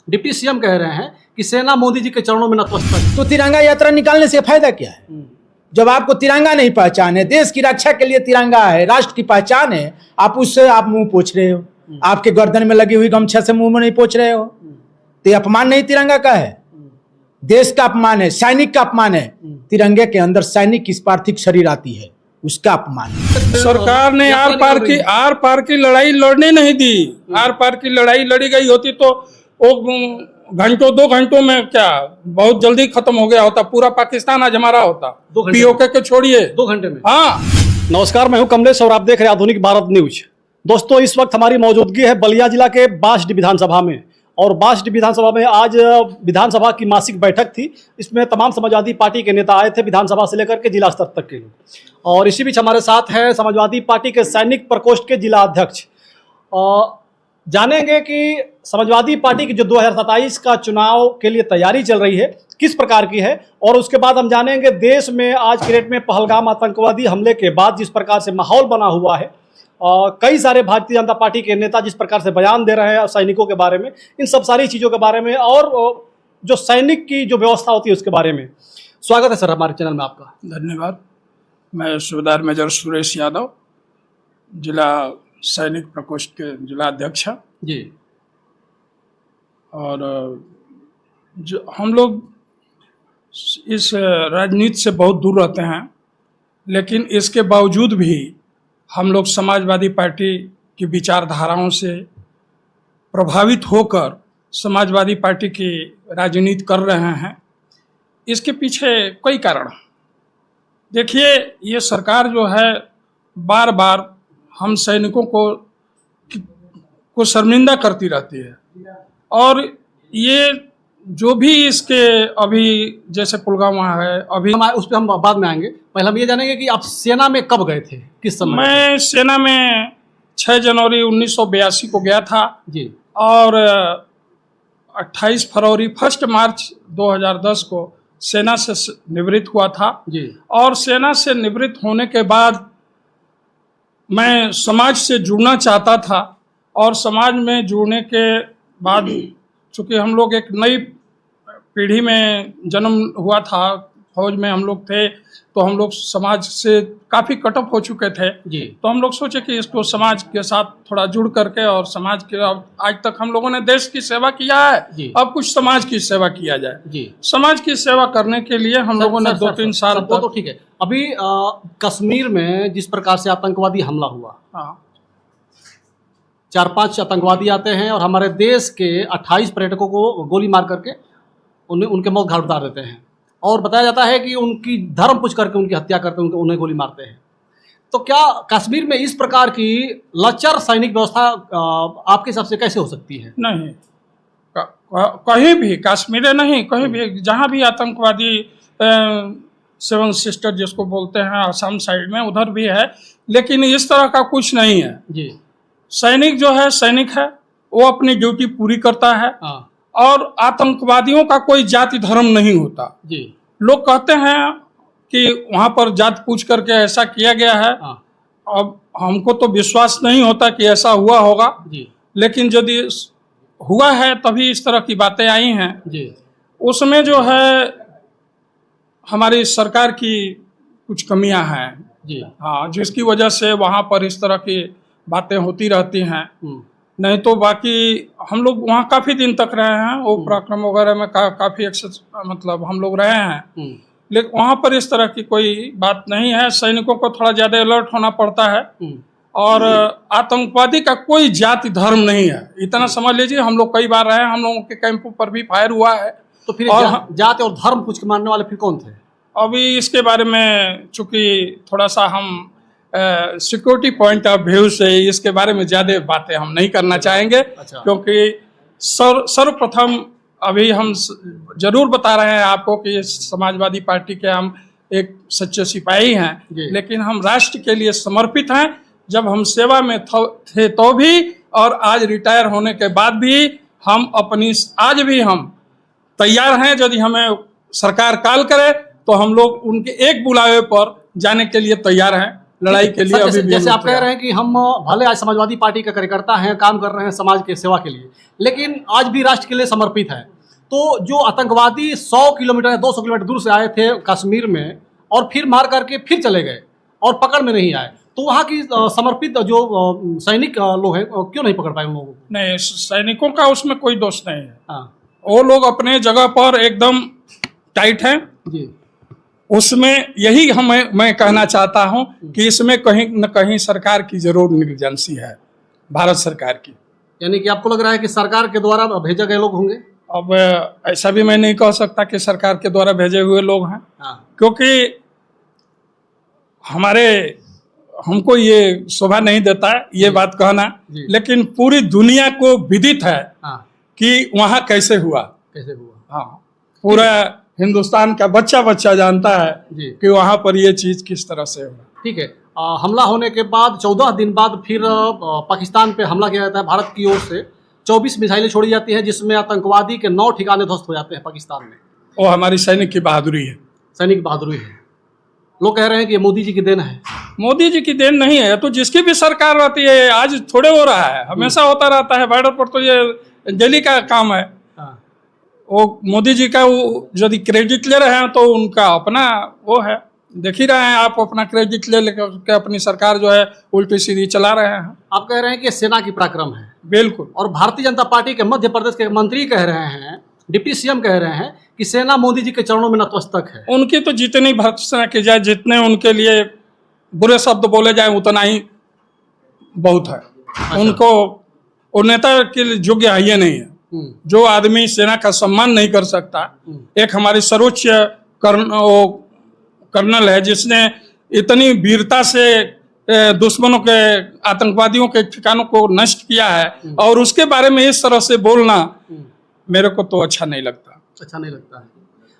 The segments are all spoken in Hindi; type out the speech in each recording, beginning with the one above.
डिप्टी सीएम कह रहे हैं कि सेना मोदी जी के चरणों में नतमस्तक है। तो तिरंगा यात्रा निकालने से फायदा क्या है? जब आपको तिरंगा नहीं पहचान है, देश की रक्षा के लिए तिरंगा है, राष्ट्र की पहचान है, आप उससे आप मुंह पोछ रहे हो, आपके गर्दन में लगी हुई गमछा से मुंह में नहीं पोछ रहे हो, तो ये अपमान नहीं तिरंगा का है, देश का अपमान है, सैनिक का अपमान है। तिरंगे के अंदर सैनिक की पार्थिव शरीर आती है, उसका अपमान है। सरकार ने आर पार की लड़ाई लड़ने नहीं दी। आर पार की लड़ाई लड़ी गई होती तो वो घंटों 2 घंटों में क्या बहुत जल्दी खत्म हो गया होता, पूरा पाकिस्तान आज हमारा होता। पीओके के छोड़िए 2 घंटे में। हाँ, नमस्कार, मैं हूं कमलेश और आप देख रहे हैं आधुनिक भारत न्यूज। दोस्तों, इस वक्त हमारी मौजूदगी है बलिया जिला के बासडी विधानसभा में, और बासडी विधानसभा में आज विधानसभा की मासिक बैठक थी। इसमें तमाम समाजवादी पार्टी के नेता आए थे, विधानसभा से लेकर के जिला स्तर तक के लोग। और इसी बीच हमारे साथ है समाजवादी पार्टी के सैनिक प्रकोष्ठ के जिला अध्यक्ष। जानेंगे कि समाजवादी पार्टी की जो 2027 का चुनाव के लिए तैयारी चल रही है किस प्रकार की है, और उसके बाद हम जानेंगे देश में आज के डेट में पहलगाम आतंकवादी हमले के बाद जिस प्रकार से माहौल बना हुआ है, कई सारे भारतीय जनता पार्टी के नेता जिस प्रकार से बयान दे रहे हैं सैनिकों के बारे में, इन सब सारी चीज़ों के बारे में और जो सैनिक की जो व्यवस्था होती है उसके बारे में। स्वागत है सर हमारे चैनल में आपका। धन्यवाद। मैं सूबेदार मेजर सुरेश यादव, जिला सैनिक प्रकोष्ठ के जिला अध्यक्ष जी। और जो हम लोग इस राजनीति से बहुत दूर रहते हैं, लेकिन इसके बावजूद भी हम लोग समाजवादी पार्टी की विचारधाराओं से प्रभावित होकर समाजवादी पार्टी की राजनीति कर रहे हैं। इसके पीछे कई कारण। देखिए, ये सरकार जो है बार बार हम सैनिकों को शर्मिंदा करती रहती है, और ये जो भी इसके अभी जैसे पुलवामा है, अभी उस पर हम बाद में आएंगे। पहले हम ये जानेंगे कि आप सेना में कब गए थे, किस समय? मैं सेना में 6 जनवरी 1982 को गया था जी, और 28 फरवरी 1 मार्च 2010 को सेना से निवृत्त हुआ था जी। और सेना से निवृत्त होने के बाद मैं समाज से जुड़ना चाहता था, और समाज में जुड़ने के बाद चूँकि हम लोग एक नई पीढ़ी में जन्म हुआ था, फौज में हम लोग थे, तो हम लोग समाज से काफ़ी कटअप हो चुके थे जी। तो हम लोग सोचे कि इसको समाज के साथ थोड़ा जुड़ करके, और समाज के आज तक हम लोगों ने देश की सेवा किया है, अब कुछ समाज की सेवा किया जाए जी। समाज की सेवा करने के लिए हम लोगों ने 2-3 साल वो तो ठीक है। अभी कश्मीर में जिस प्रकार से आतंकवादी हमला हुआ, हाँ, 4-5 आतंकवादी आते हैं और हमारे देश के 28 पर्यटकों को गोली मार करके उनके मौत घाट उतार देते हैं, और बताया जाता है कि उनकी धर्म पूछ करके उनकी हत्या करके उन्हें गोली मारते हैं। तो क्या कश्मीर में इस प्रकार की लचर सैनिक व्यवस्था आपके हिसाब से कैसे हो सकती है? नहीं, कहीं भी, कश्मीर नहीं, कहीं भी जहाँ भी आतंकवादी 7 सिस्टर जिसको बोलते हैं असम साइड में, उधर भी है, लेकिन इस तरह का कुछ नहीं है जी। सैनिक जो है सैनिक है, वो अपनी ड्यूटी पूरी करता है। हाँ और आतंकवादियों का कोई जाति धर्म नहीं होता जी। लोग कहते हैं कि वहाँ पर जात पूछ करके ऐसा किया गया है। हाँ अब हमको तो विश्वास नहीं होता कि ऐसा हुआ होगा जी लेकिन यदि हुआ है तभी इस तरह की बातें आई हैं जी। उसमें जो है हमारी सरकार की कुछ कमियां हैं जी। हाँ, जिसकी वजह से वहाँ पर इस तरह की बातें होती रहती हैं। नहीं तो बाकी हम लोग वहाँ काफ़ी दिन तक रहे हैं, वो पराक्रम वगैरह में काफ़ी मतलब हम लोग रहे हैं, लेकिन वहाँ पर इस तरह की कोई बात नहीं है। सैनिकों को थोड़ा ज़्यादा अलर्ट होना पड़ता है, और आतंकवादी का कोई जाति धर्म नहीं है, इतना समझ लीजिए। हम लोग कई बार रहे हैं, हम लोगों के कैंपों पर भी फायर हुआ है। तो फिर जाति और धर्म पूछ के मारने वाले फिर कौन थे? अभी इसके बारे में चूँकि थोड़ा सा हम सिक्योरिटी पॉइंट ऑफ व्यू से इसके बारे में ज़्यादा बातें हम नहीं करना चाहेंगे। अच्छा। क्योंकि सर्वप्रथम अभी हम जरूर बता रहे हैं आपको कि समाजवादी पार्टी के हम एक सच्चे सिपाही हैं, लेकिन हम राष्ट्र के लिए समर्पित हैं। जब हम सेवा में थे तो भी, और आज रिटायर होने के बाद भी हम आज भी हम तैयार हैं। यदि हमें सरकार कॉल करे तो हम लोग उनके एक बुलावे पर जाने के लिए तैयार हैं। लड़ाई के लिए सर, अभी भी जैसे हम आप कह रहे हैं कि हम भले आज समाजवादी पार्टी का कार्यकर्ता हैं, काम कर रहे हैं समाज के सेवा के लिए, लेकिन आज भी राष्ट्र के लिए समर्पित है। तो जो आतंकवादी 100 किलोमीटर या 200 किलोमीटर दूर से आए थे कश्मीर में और फिर मार करके फिर चले गए और पकड़ में नहीं आए, तो वहाँ की समर्पित जो सैनिक लोग हैं क्यों नहीं पकड़ पाए उन लोगों को? नहीं, सैनिकों का उसमें कोई दोष नहीं है। हाँ वो लोग अपने जगह पर एकदम टाइट हैं। जी। उसमें यही मैं कहना चाहता हूं कि इसमें कहीं न कहीं सरकार की जरूर निग्लिजेंसी है, भारत सरकार की। यानी कि आपको लग रहा है कि सरकार के द्वारा भेजे गए लोग होंगे? अब ऐसा भी मैं नहीं कह सकता कि सरकार के द्वारा भेजे हुए लोग हैं, हाँ क्योंकि हमको ये शोभा नहीं देता है ये बात कहना, लेकिन पूरी दुनिया को विदित है हाँ कि वहाँ कैसे हुआ। कैसे हुआ? हाँ, पूरा हिंदुस्तान का बच्चा बच्चा जानता है जी। कि वहाँ पर ये चीज किस तरह से हुआ। ठीक है। हमला होने के बाद 14 दिन बाद फिर पाकिस्तान पे हमला किया जाता है भारत की ओर से। 24 मिसाइलें छोड़ी जाती हैं जिसमें आतंकवादी के 9 ठिकाने ध्वस्त हो जाते हैं पाकिस्तान में। वो हमारी सैनिक की बहादुरी है। सैनिक बहादुरी है। लोग कह रहे हैं कि ये मोदी जी की देन है। मोदी जी की देन नहीं है, तो जिसकी भी सरकार रहती है, आज थोड़े हो रहा है, हमेशा होता रहता है। बॉर्डर पर तो ये दिल्ली का काम है। हाँ। वो मोदी जी का वो यदि क्रेडिट ले रहे हैं तो उनका अपना वो है, देख ही रहे हैं आप, अपना क्रेडिट ले लेकर के अपनी सरकार जो है उल्टी सीधी चला रहे हैं। आप कह रहे हैं कि ये सेना की पराक्रम है। बिल्कुल। और भारतीय जनता पार्टी के मध्य प्रदेश के मंत्री कह रहे हैं, डिप्टी सीएम कह रहे हैं कि सेना मोदी जी के चरणों में नतमस्तक है। उनकी तो जितनी भर्त्सना की जाए, जितने उनके लिए बुरे शब्द बोले जाए, उतना ही बहुत है। उनको वो नेता के योग्य है ये नहीं है। जो आदमी सेना का सम्मान नहीं कर सकता, एक हमारी सर्वोच्च कर्नल है जिसने इतनी वीरता से दुश्मनों के, आतंकवादियों के ठिकानों को नष्ट किया है, और उसके बारे में इस तरह से बोलना मेरे को तो अच्छा नहीं लगता। अच्छा नहीं लगता है।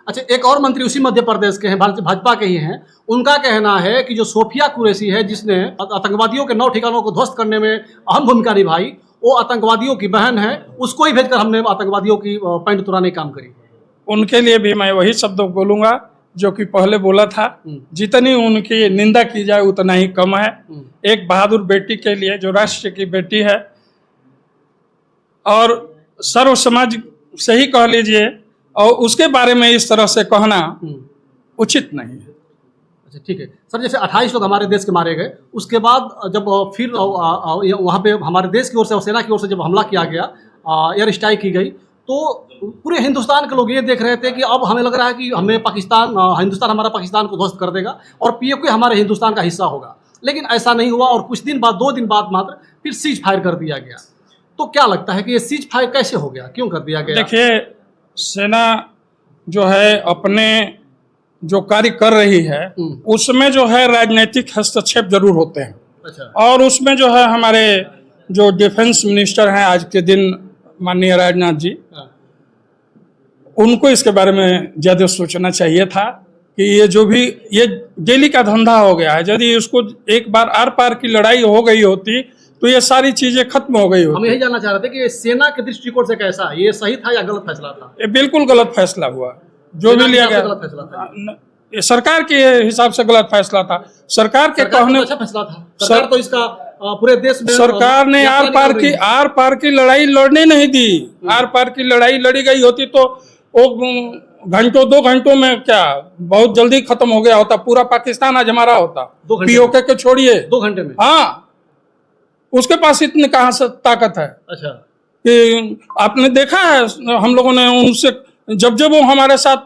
अच्छा, एक और मंत्री उसी मध्य प्रदेश के हैं, भाजपा के ही हैं, उनका कहना है कि जो सोफिया कुरैशी है जिसने आतंकवादियों के 9 ठिकानों को ध्वस्त करने में अहम भूमिका निभाई, वो आतंकवादियों की बहन है, उसको ही भेजकर हमने आतंकवादियों की पैंट तुराने काम करी। उनके लिए भी मैं वही शब्द बोलूंगा जो कि पहले बोला था, जितनी उनकी निंदा की जाए उतना ही कम है। एक बहादुर बेटी के लिए, जो राष्ट्र की बेटी है और सर्व समाज से ही कह लीजिए, और उसके बारे में इस तरह से कहना उचित नहीं है। अच्छा ठीक है सर, जैसे 28 लोग हमारे देश के मारे गए, उसके बाद जब फिर वहाँ पे हमारे देश की ओर से और सेना की ओर से जब हमला किया गया, एयर स्ट्राइक की गई, तो पूरे हिंदुस्तान के लोग ये देख रहे थे कि अब हमें लग रहा है कि हमें हिंदुस्तान हमारा पाकिस्तान को ध्वस्त कर देगा और पीओके हमारे हिंदुस्तान का हिस्सा होगा। लेकिन ऐसा नहीं हुआ और कुछ दिन बाद, 2 दिन बाद मात्र फिर सीज फायर कर दिया गया। तो क्या लगता है कि ये सीज फायर कैसे हो गया, क्यों कर दिया गया? देखिए, सेना जो है अपने जो कार्य कर रही है उसमें जो है राजनीतिक हस्तक्षेप जरूर होते हैं। अच्छा। और उसमें जो है हमारे जो डिफेंस मिनिस्टर हैं आज के दिन, माननीय राजनाथ जी, उनको इसके बारे में ज़्यादा सोचना चाहिए था कि ये जो भी ये डेली का धंधा हो गया है, यदि उसको एक बार आर पार की लड़ाई हो गई होती तो ये सारी चीजें खत्म हो गई होती। हम यही जानना चाह रहे थे कि ये सेना के दृष्टिकोण से कैसा है, ये सही था या गलत फैसला था? ये बिल्कुल गलत फैसला हुआ, जो भी लिया गया गलत फैसला था। ये सरकार के हिसाब से गलत फैसला था। सरकार के कहने, अच्छा फैसला था। सरकार तो इसका पूरे देश में, सरकार ने आर पार की लड़ाई लड़ने नहीं दी। आर पार की लड़ाई लड़ी गई होती तो वो घंटों 2 घंटों में क्या बहुत जल्दी खत्म हो गया होता, पूरा पाकिस्तान आज हमारा होता। पीओके के छोड़िए, 2 घंटे में। हाँ, उसके पास इतनी कहाँ से ताकत है? अच्छा, कि आपने देखा है हम लोगों ने उनसे जब वो हमारे साथ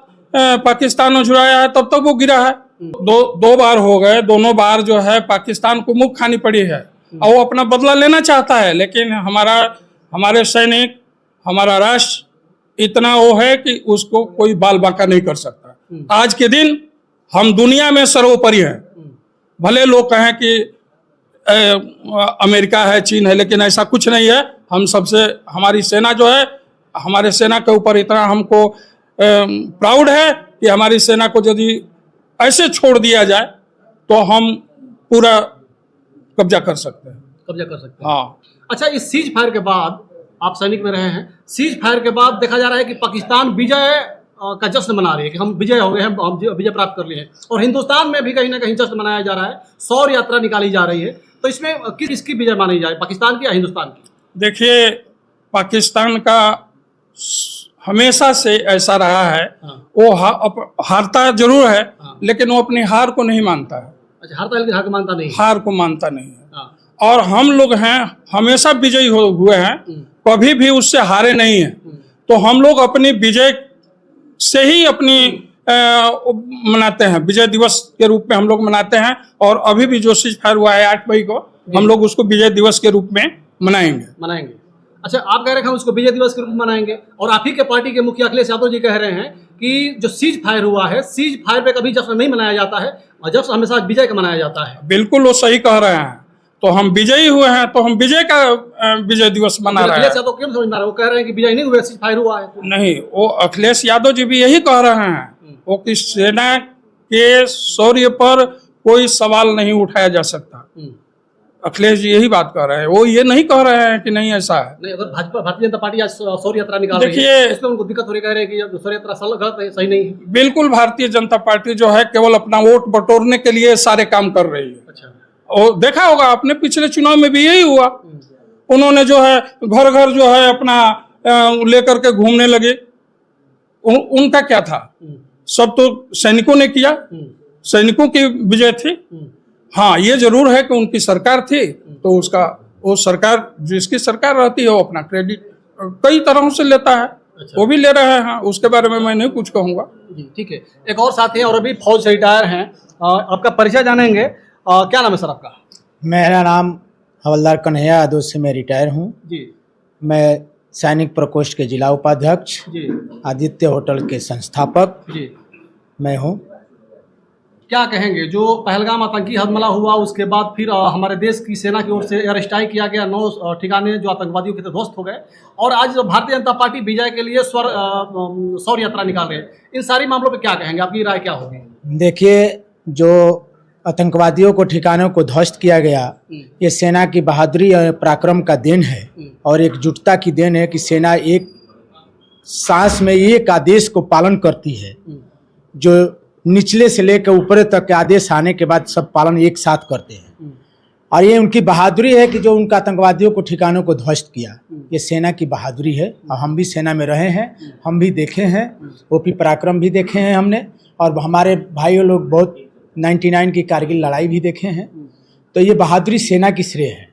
पाकिस्तान में जुड़ाया है तब तक वो गिरा है। 2 बार हो गए, दोनों बार जो है पाकिस्तान को मुँह खानी पड़ी है और वो अपना बदला लेना चाहता है। लेकिन हमारे सैनिक, हमारा राष्ट्र इतना वो है कि उसको कोई बाल बांका नहीं कर सकता। आज के दिन हम दुनिया में सर्वोपरि हैं। भले लोग कहें कि अमेरिका है, चीन है, लेकिन ऐसा कुछ नहीं है। हम सबसे, हमारी सेना जो है, हमारे सेना के ऊपर इतना हमको प्राउड है कि हमारी सेना को यदि ऐसे छोड़ दिया जाए तो हम पूरा कब्जा कर सकते हैं। कब्जा कर सकते हैं। हाँ। अच्छा, इस सीज फायर के बाद, आप सैनिक में रहे हैं, सीज फायर के बाद देखा जा रहा है कि पाकिस्तान विजय का जश्न मना रही है कि हम विजय हो गए, हम विजय प्राप्त कर लिए हैं। और हिंदुस्तान में भी कहीं ना कहीं जश्न मनाया जा रहा है, शौर्य यात्रा निकाली जा रही है। तो इसमें किसकी विजय मानी जाए, पाकिस्तान की या हिंदुस्तान की? देखिए, पाकिस्तान का हमेशा से ऐसा रहा है। हाँ। वो हारता जरूर है, हाँ। लेकिन वो अपनी हार को नहीं मानता है। अच्छा, हारता है लेकिन हार को मानता नहीं है। हार को मानता नहीं है। हाँ। और हम लोग हैं, हमेशा विजयी हुए हैं, कभी भी उससे हारे नहीं हैं। तो हम लोग अपनी विजय से ही अपनी मनाते हैं, विजय दिवस के रूप में हम लोग मनाते हैं। और अभी भी जो सीज फायर हुआ है 8 मई को, हम लोग उसको विजय दिवस के रूप में मनाएंगे। अच्छा, आप कह रहे हैं हम उसको विजय दिवस के रूप में मनाएंगे, और आप ही के पार्टी के मुखिया अखिलेश यादव जी कह रहे हैं कि जो सीज फायर हुआ है, सीज फायर पे कभी जश्न नहीं मनाया जाता है, और जश्न हमेशा विजय का मनाया जाता है। बिल्कुल वो सही कह रहे हैं। तो हम विजयी हुए हैं, तो हम विजय का विजय दिवस मना रहे हैं। अखिलेश यादव क्यों समझ में आ रहा है? वो कह रहे हैं कि विजय नहीं हुआ, सीज फायर हुआ है। नहीं, वो अखिलेश यादव जी भी यही कह रहे हैं, वो कि सेना के शौर्य पर कोई सवाल नहीं उठाया जा सकता। अखिलेश जी यही बात कह रहे हैं, वो ये नहीं कह रहे हैं कि नहीं ऐसा है। नहीं, अगर भाजपा भारतीय जनता पार्टी आज शौर्य यात्रा निकाल रही देखिए, है, इसमें उनको दिक्कत हो रही, कह रहे हैं कि शौर्य यात्रा गलत है, सही नहीं है। बिल्कुल, भारतीय जनता पार्टी जो है केवल अपना वोट बटोरने के लिए सारे काम कर रही है। अच्छा। और देखा होगा आपने, पिछले चुनाव में भी यही हुआ। उन्होंने जो है घर घर जो है अपना लेकर के घूमने लगे। उनका क्या था? सब तो सैनिकों ने किया, सैनिकों की विजय थी। हाँ, ये जरूर है कि उनकी सरकार थी, तो उसका वो सरकार, जिसकी सरकार रहती है, वो अपना क्रेडिट कई तरहों से लेता है। अच्छा। वो भी ले रहे हैं, उसके बारे में मैं नहीं कुछ कहूँगा। जी, ठीक है। एक और साथी हैं और अभी फौज से रिटायर हैं, आपका परिचय जानेंगे। क्या नाम है सर आपका? मेरा नाम हवलदार कन्हैया यादव से मैं रिटायर हूँ। जी मैं सैनिक प्रकोष्ठ के जिला उपाध्यक्ष, जी आदित्य होटल के संस्थापक जी। मैं हूँ। क्या कहेंगे, जो पहलगाम आतंकी हमला हुआ उसके बाद फिर हमारे देश की सेना की ओर से एयर स्ट्राइक किया गया, 9 ठिकाने जो आतंकवादियों के थे ध्वस्त हो गए, और आज भारतीय जनता पार्टी विजय के लिए शौर्य यात्रा निकाल रही है। इन सारी मामलों पे क्या कहेंगे, आपकी राय क्या होगी? देखिए, जो आतंकवादियों को ठिकानों को ध्वस्त किया गया, ये सेना की बहादुरी और पराक्रम का देन है, और एकजुटता की देन है कि सेना एक सांस में एक आदेश को पालन करती है, जो निचले से लेकर ऊपर तक के आदेश आने के बाद सब पालन एक साथ करते हैं। और ये उनकी बहादुरी है कि जो उनका आतंकवादियों को ठिकानों को ध्वस्त किया, ये सेना की बहादुरी है। और हम भी सेना में रहे हैं, हम भी देखे हैं, ओपी पराक्रम भी देखे हैं हमने, और हमारे भाइयों लोग बहुत 99 की कारगिल लड़ाई भी देखे हैं। तो ये बहादुरी सेना की श्रेय है,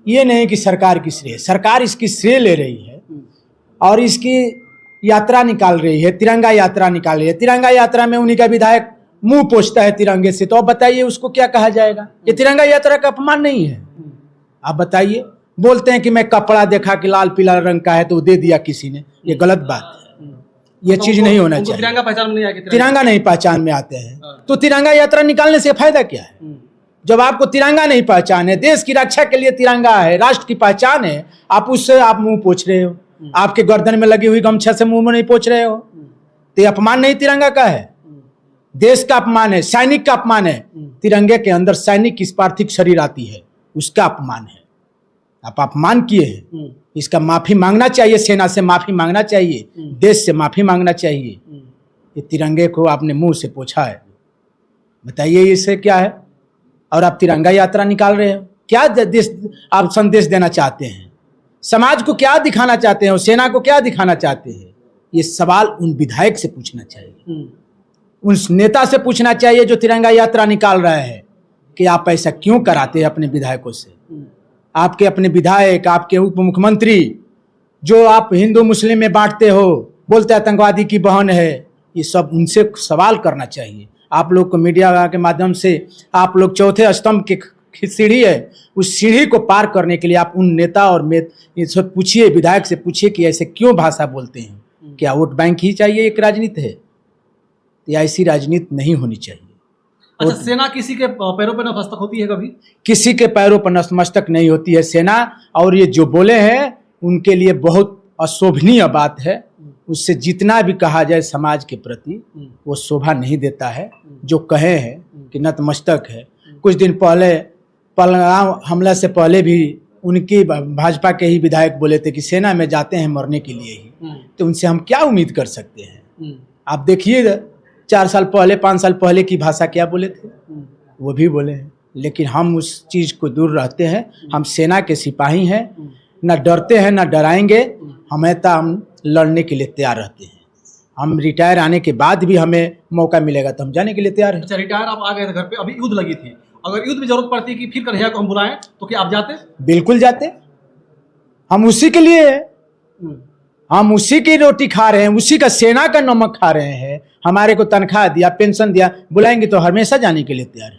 ये नहीं कि सरकार की श्रेय। सरकार इसकी श्रेय ले रही है और इसकी यात्रा निकाल रही है, तिरंगा यात्रा निकाल रही है। तिरंगा यात्रा में उन्हीं का विधायक मुंह पोंछता है तिरंगे से, तो अब बताइए उसको क्या कहा जाएगा? ये तिरंगा यात्रा का अपमान नहीं है? आप बताइए। बोलते हैं कि मैं कपड़ा देखा कि लाल पीला रंग का है तो दे दिया किसी ने, ये गलत बात है। ये तो चीज नहीं होना चाहिए। तिरंगा पहचान में नहीं आया कि तिरंगा नहीं पहचान में आते हैं, तो तिरंगा यात्रा निकालने से फायदा क्या है? जब आपको तिरंगा नहीं पहचान है, देश की रक्षा के लिए तिरंगा है, राष्ट्र की पहचान है, आप उससे आप मुंह पोंछ रहे हो। आपके गर्दन में लगी हुई गमछा से मुंह में नहीं पोंछ रहे हो, तो ये अपमान नहीं तिरंगा का है, देश का अपमान है, सैनिक का अपमान है। तिरंगे के अंदर सैनिक की पार्थिव शरीर आती है, उसका अपमान है। आप अपमान किए हैं, इसका माफी मांगना चाहिए, सेना से माफी मांगना चाहिए, देश से माफी मांगना चाहिए। ये तिरंगे को आपने मुंह से पोंछा है, बताइए इससे क्या है? और आप तिरंगा यात्रा निकाल रहे हो, क्या देश आप संदेश देना चाहते हैं? समाज को क्या दिखाना चाहते हैं? सेना को क्या दिखाना चाहते हैं? ये सवाल उन विधायक से पूछना चाहिए, उन नेता से पूछना चाहिए जो तिरंगा यात्रा निकाल रहे हैं, कि आप ऐसा क्यों कराते हैं अपने विधायकों से? आपके अपने विधायक, आपके उप मुख्यमंत्री, जो आप हिंदू मुस्लिम में बांटते हो, बोलते आतंकवादी की बहन है, ये सब उनसे सवाल करना चाहिए। आप लोग को मीडिया के माध्यम से, आप लोग चौथे स्तंभ की सीढ़ी है, उस सीढ़ी को पार करने के लिए आप उन नेता और ये सब पूछिए, विधायक से पूछिए कि ऐसे क्यों भाषा बोलते हैं। क्या वोट बैंक ही चाहिए एक राजनीति है? या ऐसी राजनीति नहीं होनी चाहिए। अच्छा, सेना किसी के पैरों पर नतमस्तक होती है कभी? किसी के पैरों पर नतमस्तक नहीं होती है सेना। और ये जो बोले हैं उनके लिए बहुत अशोभनीय बात है, उससे जितना भी कहा जाए समाज के प्रति वो शोभा नहीं देता है। जो कहे हैं कि नतमस्तक है, कुछ दिन पहले पहलगाम हमला से पहले भी उनकी भाजपा के ही विधायक बोले थे कि सेना में जाते हैं मरने के लिए ही, तो उनसे हम क्या उम्मीद कर सकते हैं? आप देखिए 4 साल पहले 5 साल पहले की भाषा क्या बोले थे, वो भी बोले हैं। लेकिन हम उस चीज़ को दूर रहते हैं। हम सेना के सिपाही हैं, ना डरते हैं ना डराएंगे। हमेशा हम लड़ने के लिए तैयार रहते हैं। हम रिटायर आने के बाद भी हमें मौका मिलेगा तो हम जाने के लिए तैयार हैं। अच्छा, रिटायर आप आ गए थे घर पे, अभी युद्ध लगी थी, अगर युद्ध में जरूरत पड़ती कि फिर कन्हैया को हम बुलाएं तो क्या आप जाते? बिल्कुल जाते। हम उसी के लिए हैं, हम उसी की रोटी खा रहे हैं, उसी का सेना का नमक खा रहे हैं। हमारे को तनख्वाह दिया, पेंशन दिया, बुलाएंगे तो हमेशा जाने के लिए तैयार हैं।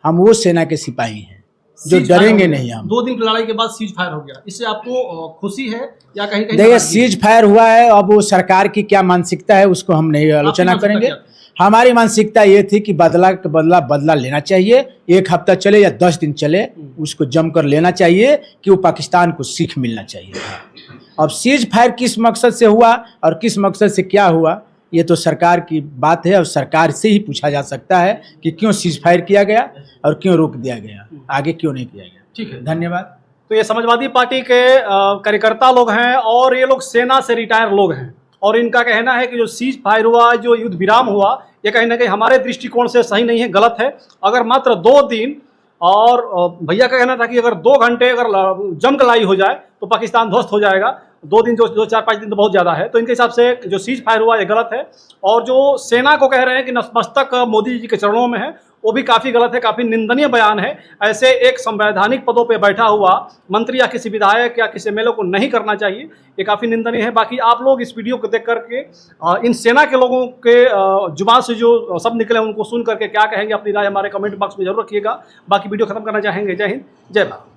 हम वो सेना के सिपाही हैं जो सीज फायर डरेंगे हो गया। नहीं। हम 2 दिन की लड़ाई के बाद सीज फायर हो गया, इससे आपको खुशी है या कहीं कहीं देखिए, नाराजगी है? सीज फायर हुआ है, अब वो सरकार की क्या मानसिकता है उसको हम नहीं आलोचना मानसिकता करेंगे। क्या हमारी मानसिकता ये थी कि बदला का बदला लेना चाहिए। 1 हफ्ता चले या 10 दिन चले, उसको जमकर लेना चाहिए कि वो पाकिस्तान को सीख मिलना चाहिए। अब सीज फायर किस मकसद से हुआ और किस मकसद से क्या हुआ, ये तो सरकार की बात है और सरकार से ही पूछा जा सकता है कि क्यों सीज फायर किया गया और क्यों रोक दिया गया, आगे क्यों नहीं किया गया। ठीक है। धन्यवाद। तो ये समाजवादी पार्टी के कार्यकर्ता लोग हैं और ये लोग सेना से रिटायर लोग हैं और इनका कहना है कि जो सीज फायर हुआ, जो युद्ध विराम हुआ, ये कहीं ना कहीं हमारे दृष्टिकोण से सही नहीं है, गलत है। अगर मात्र 2 दिन और भैया का कहना था कि अगर 2 घंटे अगर जम लड़ाई हो जाए तो पाकिस्तान ध्वस्त हो जाएगा। 2 दिन जो 4-5 दिन तो बहुत ज़्यादा है। तो इनके हिसाब से जो सीज फायर हुआ ये गलत है और जो सेना को कह रहे हैं कि नतमस्तक मोदी जी के चरणों में है, वो भी काफ़ी गलत है, काफ़ी निंदनीय बयान है। ऐसे एक संवैधानिक पदों पे बैठा हुआ मंत्री या किसी विधायक या किसी एमएलए को नहीं करना चाहिए, ये काफ़ी निंदनीय है। बाकी आप लोग इस वीडियो को देख करके इन सेना के लोगों के जुबान से जो सब निकले उनको सुन करके क्या कहेंगे, अपनी राय हमारे कमेंट बॉक्स में जरूर रखिएगा। बाकी वीडियो खत्म करना चाहेंगे। जय हिंद, जय भारत।